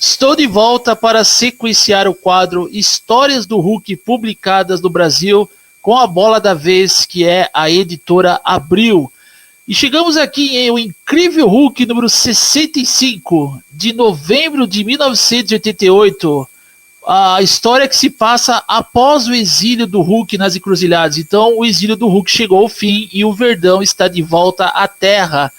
Estou de volta para sequenciar o quadro Histórias do Hulk publicadas no Brasil com a bola da vez, que é a editora Abril. E chegamos aqui em O Incrível Hulk número 65, de novembro de 1988. A história que se passa após o exílio do Hulk nas encruzilhadas. Então o exílio do Hulk chegou ao fim e o Verdão está de volta à Terra.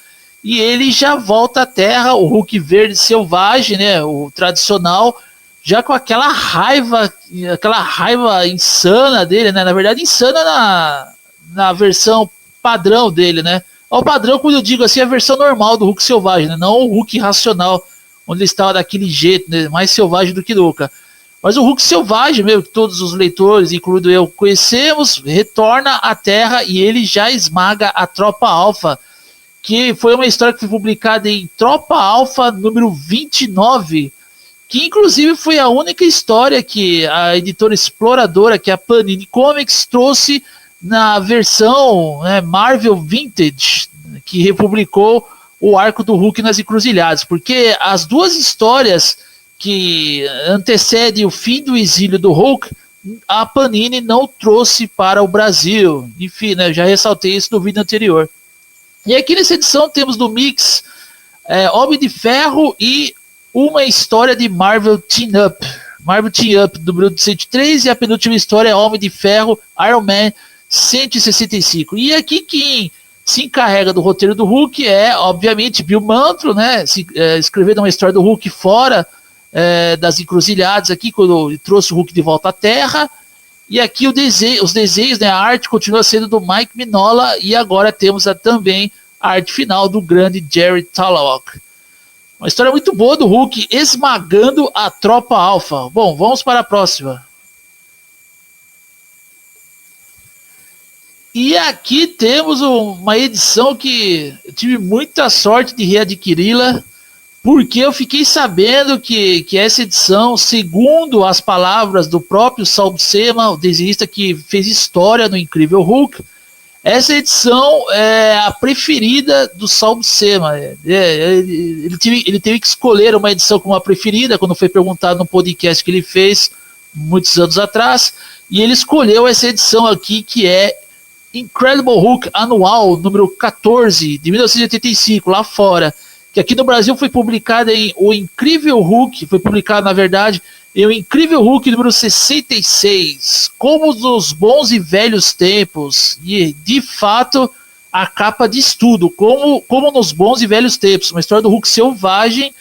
E ele já volta à Terra, o Hulk verde selvagem, né, o tradicional, já com aquela raiva insana dele, né, na verdade insana na versão padrão dele, né. O padrão, quando eu digo assim, é a versão normal do Hulk selvagem, né, não o Hulk racional, onde ele estava daquele jeito, né, mais selvagem do que nunca. Mas o Hulk selvagem mesmo, que todos os leitores, incluindo eu, conhecemos, retorna à Terra e ele já esmaga a Tropa Alpha, que foi uma história que foi publicada em Tropa Alpha número 29, que inclusive foi a única história que a editora exploradora, que é a Panini Comics, trouxe na versão, né, Marvel Vintage, que republicou o arco do Hulk nas encruzilhadas, porque as duas histórias que antecedem o fim do exílio do Hulk, a Panini não trouxe para o Brasil. Enfim, né, já ressaltei isso no vídeo anterior. E aqui nessa edição temos no mix Homem de Ferro e uma história de Marvel Team Up. Marvel Team Up, número 103, e a penúltima história é Homem de Ferro, Iron Man 165. E aqui quem se encarrega do roteiro do Hulk é, obviamente, Bill Mantlo, né? Escrevendo uma história do Hulk fora das encruzilhadas aqui, quando ele trouxe o Hulk de volta à Terra. E aqui os desenhos, né, a arte continua sendo do Mike Mignola, e agora temos também a arte final do grande Jerry Tallock. Uma história muito boa do Hulk esmagando a Tropa Alpha. Bom, vamos para a próxima. E aqui temos uma edição que eu tive muita sorte de readquiri-la, porque eu fiquei sabendo que essa edição, segundo as palavras do próprio Sal Buscema, o desenhista que fez história no Incrível Hulk, essa edição é a preferida do Sal Buscema. Ele teve que escolher uma edição como a preferida, quando foi perguntado no podcast que ele fez muitos anos atrás, e ele escolheu essa edição aqui, que é Incredible Hulk Anual, número 14, de 1985, lá fora, que aqui no Brasil foi publicada em O Incrível Hulk, foi publicado, na verdade, em O Incrível Hulk número 66, como nos bons e velhos tempos, e de fato a capa diz tudo, como nos bons e velhos tempos, uma história do Hulk selvagem,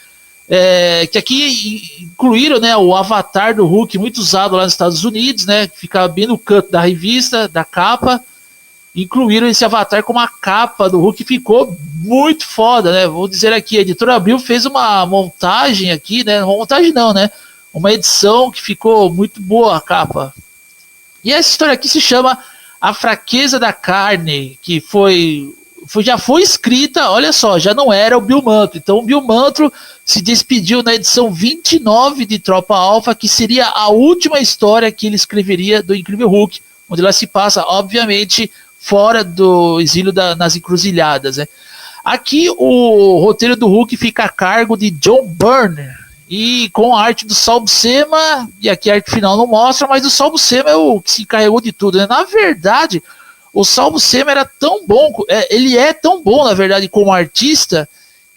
que aqui incluíram, né, o avatar do Hulk, muito usado lá nos Estados Unidos, né, que ficava bem no canto da revista, da capa. Incluíram esse avatar com uma capa do Hulk, ficou muito foda, né? Vou dizer aqui, a editora Abril fez uma montagem aqui, né? Uma montagem não, né? Uma edição que ficou muito boa a capa. E essa história aqui se chama A Fraqueza da Carne, que já foi escrita, olha só, já não era o Bill Mantlo. Então o Bill Mantlo se despediu na edição 29 de Tropa Alpha, que seria a última história que ele escreveria do Incrível Hulk, onde ela se passa, obviamente, fora do exílio nas encruzilhadas, né? Aqui o roteiro do Hulk fica a cargo de John Byrne, e com a arte do Sal Buscema, e aqui a arte final não mostra, mas o Sal Buscema é o que se encarregou de tudo, né? Na verdade, o Sal Buscema era tão bom, ele é tão bom, na verdade, como artista,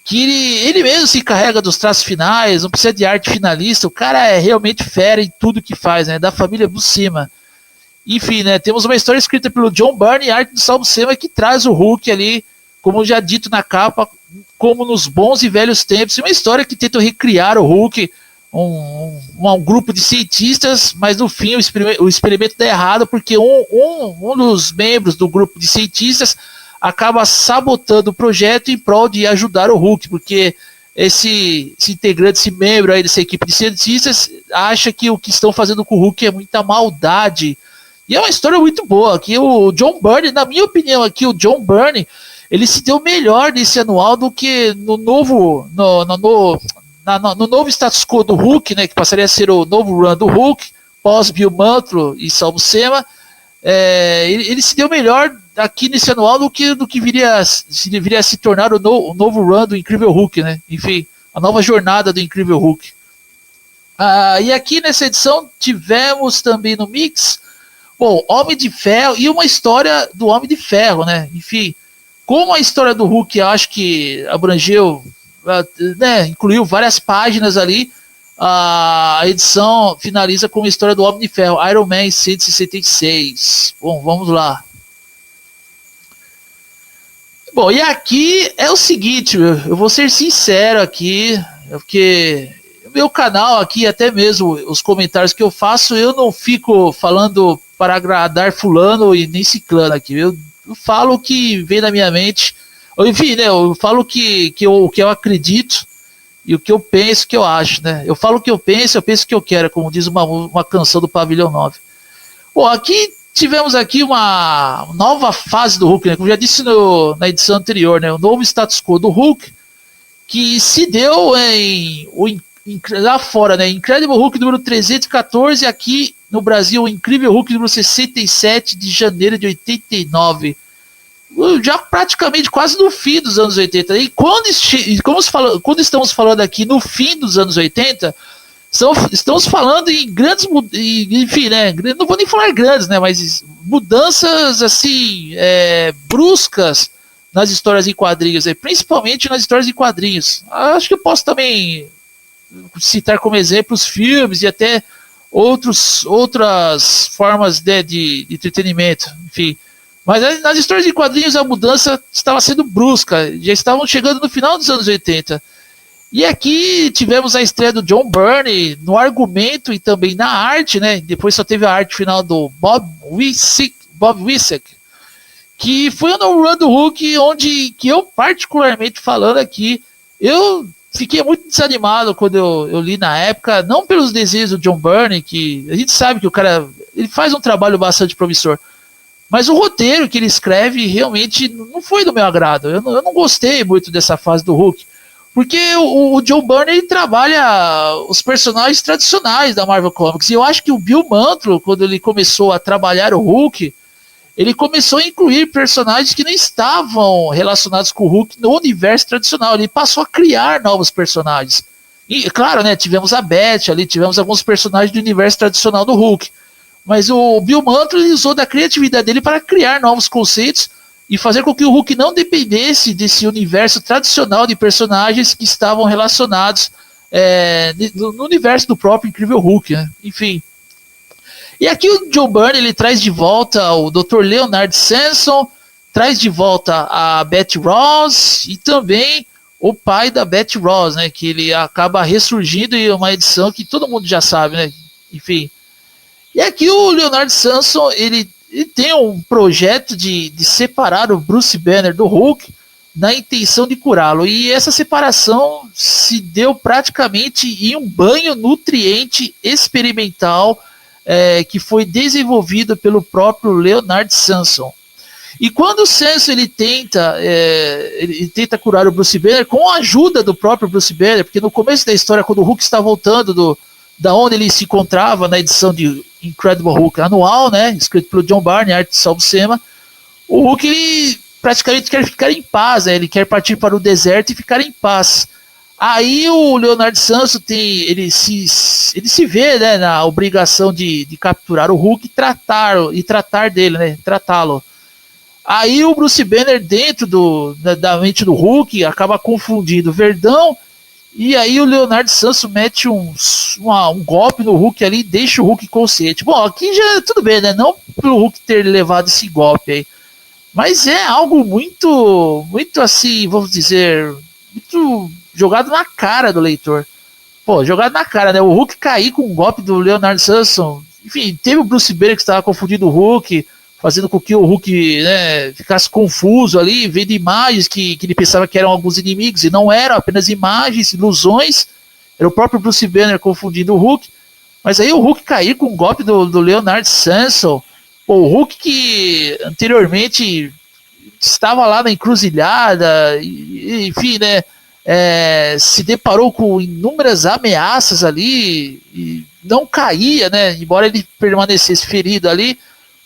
que ele mesmo se encarrega dos traços finais, não precisa de arte finalista, o cara é realmente fera em tudo que faz, né? Da família Buscema. Enfim, né, temos uma história escrita pelo John Byrne e arte do Sal Buscema, que traz o Hulk ali, como já dito na capa, como nos bons e velhos tempos. Uma história que tenta recriar o Hulk, um grupo de cientistas, mas no fim o experimento dá errado, porque um dos membros do grupo de cientistas acaba sabotando o projeto em prol de ajudar o Hulk, porque esse integrante, esse membro aí dessa equipe de cientistas acha que o que estão fazendo com o Hulk é muita maldade. E é uma história muito boa. Aqui o John Byrne, na minha opinião, aqui o John Byrne, ele se deu melhor nesse anual do que no novo status quo do Hulk, né, que passaria a ser o novo run do Hulk, pós Bill Mantlo e Sal Buscema. Ele se deu melhor aqui nesse anual do que viria a se tornar o novo run do Incrível Hulk, né? Enfim, a nova jornada do Incrível Hulk. E aqui nessa edição tivemos também no mix, bom, Homem de Ferro e uma história do Homem de Ferro, né? Enfim, como a história do Hulk, eu acho que abrangeu, né, incluiu várias páginas ali, a edição finaliza com a história do Homem de Ferro, Iron Man 166. Bom, vamos lá. Bom, e aqui é o seguinte, eu vou ser sincero aqui, porque o meu canal aqui, até mesmo os comentários que eu faço, eu não fico falando para agradar fulano e nem ciclano aqui. Eu falo o que vem na minha mente, enfim, né, eu falo o que eu acredito e o que eu penso, o que eu acho, né? Eu falo o que eu penso o que eu quero, como diz uma canção do Pavilhão 9. Bom, aqui tivemos aqui uma nova fase do Hulk, né? Como já disse na edição anterior, né? O novo status quo do Hulk, que se deu lá fora, né? Incredible Hulk número 314, aqui no Brasil, o Incrível Hulk número 67 de janeiro de 89. Já praticamente quase no fim dos anos 80. E quando estamos falando aqui no fim dos anos 80, estamos falando em grandes, enfim, né? Não vou nem falar grandes, né? Mas mudanças assim bruscas nas histórias em quadrinhos, principalmente nas histórias em quadrinhos. Acho que eu posso também citar como exemplo os filmes e até outras formas de entretenimento, enfim. Mas nas histórias de quadrinhos a mudança estava sendo brusca, já estavam chegando no final dos anos 80. E aqui tivemos a estreia do John Byrne no argumento e também na arte, né? Depois só teve a arte final do Bob Wisek, que foi no run do Hulk, onde que eu, particularmente falando aqui, eu fiquei muito desanimado quando eu li na época, não pelos desenhos do John Byrne, que a gente sabe que o cara ele faz um trabalho bastante promissor, mas o roteiro que ele escreve realmente não foi do meu agrado. Eu não gostei muito dessa fase do Hulk. Porque o John Byrne ele trabalha os personagens tradicionais da Marvel Comics. E eu acho que o Bill Mantlo, quando ele começou a trabalhar o Hulk, ele começou a incluir personagens que não estavam relacionados com o Hulk no universo tradicional. Ele passou a criar novos personagens. E, claro, né, tivemos a Beth ali, tivemos alguns personagens do universo tradicional do Hulk. Mas o Bill Mantlo usou da criatividade dele para criar novos conceitos e fazer com que o Hulk não dependesse desse universo tradicional de personagens que estavam relacionados no universo do próprio Incrível Hulk, né? Enfim. E aqui o John Byrne ele traz de volta o Dr. Leonard Samson, traz de volta a Betty Ross e também o pai da Betty Ross, né? Que ele acaba ressurgindo em uma edição que todo mundo já sabe, né? Enfim. E aqui o Leonard Samson ele tem um projeto de separar o Bruce Banner do Hulk na intenção de curá-lo. E essa separação se deu praticamente em um banho nutriente experimental que foi desenvolvido pelo próprio Leonard Samson. E quando o Samson ele tenta curar o Bruce Banner com a ajuda do próprio Bruce Banner, porque no começo da história, quando o Hulk está voltando da onde ele se encontrava na edição de Incredible Hulk anual, né, escrito pelo John Byrne, arte de Sal Buscema, o Hulk ele praticamente quer ficar em paz, né, ele quer partir para o deserto e ficar em paz. Aí o Leonard Samson ele se vê, né, na obrigação de capturar o Hulk e tratar dele, né, tratá-lo. Aí o Bruce Banner dentro da mente do Hulk acaba confundindo o Verdão. E aí o Leonard Samson mete um golpe no Hulk ali e deixa o Hulk inconsciente. Bom, aqui já tudo bem, né? Não pelo Hulk ter levado esse golpe aí. Mas é algo muito, muito assim, vamos dizer, muito jogado na cara do leitor. Pô, jogado na cara, né? O Hulk cair com um golpe do Leonard Samson. Enfim, teve o Bruce Banner que estava confundindo o Hulk, fazendo com que o Hulk, né, ficasse confuso ali, vendo imagens que ele pensava que eram alguns inimigos, e não eram apenas imagens, ilusões. Era o próprio Bruce Banner confundindo o Hulk. Mas aí o Hulk cair com um golpe do Leonard Samson. Pô, o Hulk que anteriormente estava lá na encruzilhada, enfim, né, se deparou com inúmeras ameaças ali, e não caía, né, embora ele permanecesse ferido ali.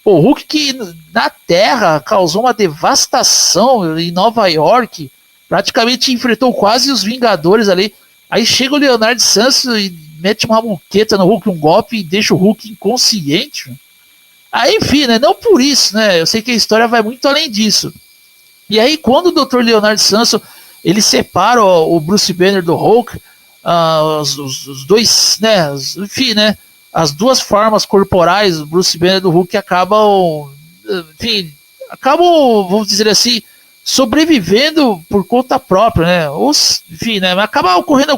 O Hulk que na Terra causou uma devastação em Nova York, praticamente enfrentou quase os Vingadores ali. Aí chega o Leonardo Santos e mete uma muqueta no Hulk, um golpe, e deixa o Hulk inconsciente. Aí, enfim, né? Não por isso, né? Eu sei que a história vai muito além disso. E aí, quando o Dr. Leonardo Santos ele separa o Bruce Banner do Hulk, os dois, né? Enfim, né? As duas formas corporais do Bruce Banner e do Hulk acabam, enfim, vamos dizer assim, sobrevivendo por conta própria, né? Enfim, né? Acaba ocorrendo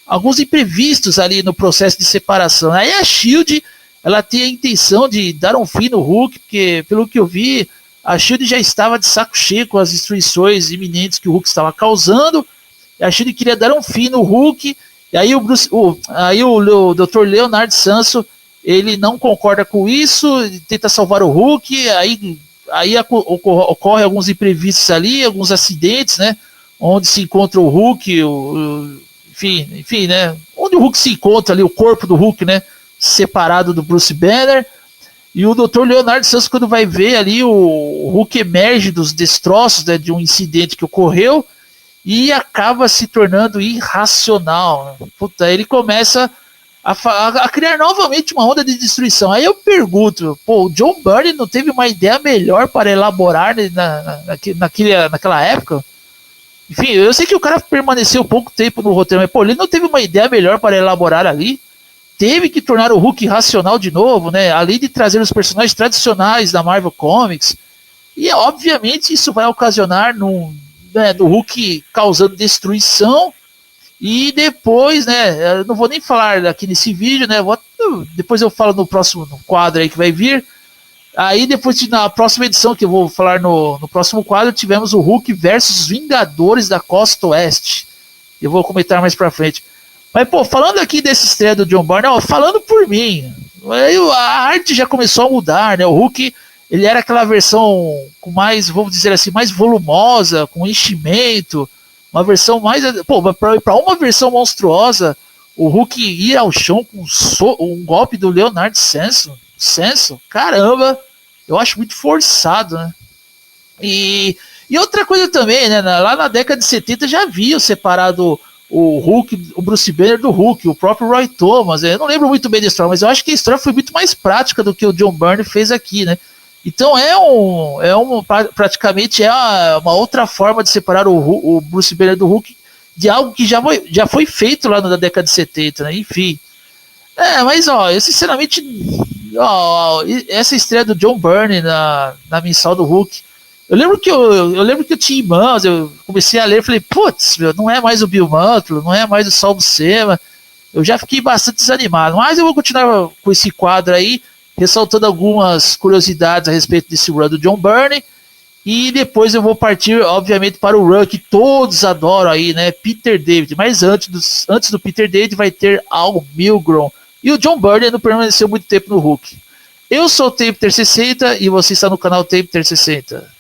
alguns imprevistos ali no processo de separação. Aí a Shield ela tem a intenção de dar um fim no Hulk, porque pelo que eu vi, a Shield já estava de saco cheio com as destruições iminentes que o Hulk estava causando. E a Shield queria dar um fim no Hulk. E aí o Dr. Leonardo Sanso ele não concorda com isso, tenta salvar o Hulk. Aí ocorre alguns imprevistos ali, alguns acidentes, né? Onde se encontra o Hulk, enfim, né? Onde o Hulk se encontra ali, o corpo do Hulk, né? Separado do Bruce Banner. E o Dr. Leonardo Santos, quando vai ver ali, o Hulk emerge dos destroços, né, de um incidente que ocorreu e acaba se tornando irracional. Puta, ele começa a criar novamente uma onda de destruição. Aí eu pergunto, pô, o John Byrne não teve uma ideia melhor para elaborar naquela época? Enfim, eu sei que o cara permaneceu pouco tempo no roteiro, mas pô, ele não teve uma ideia melhor para elaborar ali. Teve que tornar o Hulk racional de novo, né? Além de trazer os personagens tradicionais da Marvel Comics. E obviamente isso vai ocasionar no Hulk causando destruição. E depois, né? Eu não vou nem falar aqui nesse vídeo, né? Depois eu falo no próximo quadro aí que vai vir. Aí depois, na próxima edição que eu vou falar no próximo quadro, tivemos o Hulk versus Vingadores da Costa Oeste. Eu vou comentar mais pra frente. Mas, pô, falando aqui desse estreia do John Byrne, falando por mim, a arte já começou a mudar, né? O Hulk, ele era aquela versão com mais, vamos dizer assim, mais volumosa, com enchimento, uma versão mais... Pô, pra uma versão monstruosa, o Hulk ir ao chão com um golpe do Leonardo Sanso, caramba, eu acho muito forçado, né? E outra coisa também, né? Lá na década de 70 já havia separado o Hulk, o Bruce Banner do Hulk, o próprio Roy Thomas. Eu não lembro muito bem da história, mas eu acho que a história foi muito mais prática do que o John Byrne fez aqui, né? Então praticamente é uma outra forma de separar o Bruce Banner do Hulk de algo que já foi feito lá na década de 70, né? Enfim. Mas eu sinceramente, essa estreia do John Byrne na mensal do Hulk, eu lembro que eu tinha irmãos, eu comecei a ler e falei, putz, não é mais o Bill Mantlo, não é mais o Saul Buscema. Eu já fiquei bastante desanimado, mas eu vou continuar com esse quadro aí, ressaltando algumas curiosidades a respeito desse run do John Byrne, e depois eu vou partir, obviamente, para o run que todos adoram aí, né, Peter David, mas antes do Peter David vai ter Al Milgrom, e o John Byrne não permaneceu muito tempo no Hulk. Eu sou o Tape 360 e você está no canal Tape 360.